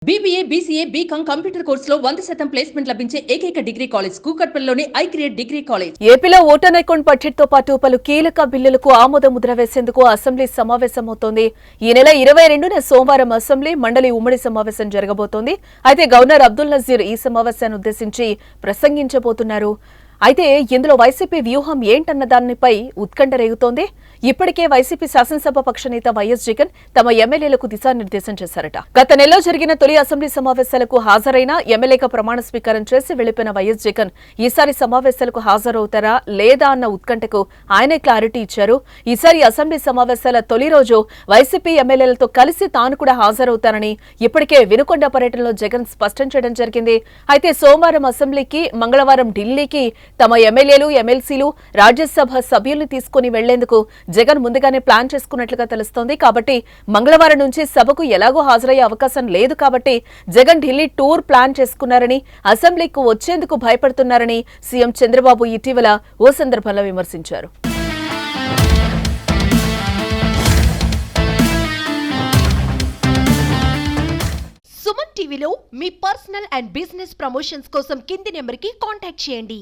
BBA, BCA, BCom computer కోర్సులో 100% placement లభించే ఏకైక డిగ్రీ కాలేజ్ కూకట్పల్లిలోని ఐక్రియేట్ డిగ్రీ కాలేజ్. ఏపీలో ఓటర్ అకౌంట్ బడ్జెట్ తో పాటు పలు కీలక బిల్లులకు ఆమోద ముద్ర వేసేందుకు అసెంబ్లీ సమావేశమవుతోంది. ఈ నెల 22న సోమవారం అసెంబ్లీ మండలి ఉమ్మడి సమావేశం జరగబోతోంది. అయితే గవర్నర్ అబ్దుల్ నజీర్ ఈ సమావేశాన్ని ఉద్దేశించి ప్రసంగించబోతున్నారు. అయితే ఇందులో వైసీపీ వ్యూహం ఏంటన్న దానిపై ఉత్కంఠ రేగుతోంది. ఇప్పటికే వైసీపీ శాసనసభ పక్ష నేత వైఎస్ జగన్ తమ ఎమ్మెల్యేలకు దిశానిర్దేశం చేశారట. గత నెలలో జరిగిన తొలి అసెంబ్లీ సమావేశాలకు హాజరైన ఎమ్మెల్యేగా ప్రమాణ స్వీకారం చేసి వెళ్లిపోయిన వైఎస్ జగన్ ఈసారి సమావేశాలకు హాజరవుతారా లేదా అన్న ఉత్కంఠకు ఆయనే క్లారిటీ ఇచ్చారు. ఈసారి అసెంబ్లీ సమావేశాల తొలి రోజు వైసీపీ ఎమ్మెల్యేలతో కలిసి తాను కూడా హాజరవుతానని ఇప్పటికే వినుకొండ పర్యటనలో జగన్ స్పష్టం చేయడం జరిగింది. అయితే సోమవారం అసెంబ్లీకి, మంగళవారం ఢిల్లీకి తమ ఎమ్మెల్యేలు, ఎమ్మెల్సీలు, రాజ్యసభ సభ్యుల్ని తీసుకుని వెళ్లేందుకు జగన్ ముందుగానే ప్లాన్ చేసుకున్నట్లుగా తెలుస్తోంది. కాబట్టి మంగళవారం నుంచి సభకు ఎలాగో హాజరయ్యే అవకాశం లేదు. కాబట్టి జగన్ ఢిల్లీ టూర్ ప్లాన్ చేసుకున్నారని, అసెంబ్లీకి వచ్చేందుకు భయపడుతున్నారని సీఎం చంద్రబాబు ఇటీవల ఓ సందర్భంలో విమర్శించారు. సుమన్ టీవీలో మీ పర్సనల్ అండ్ బిజినెస్ ప్రమోషన్స్ కోసం కింది నెంబర్కి కాంటాక్ట్ చేయండి.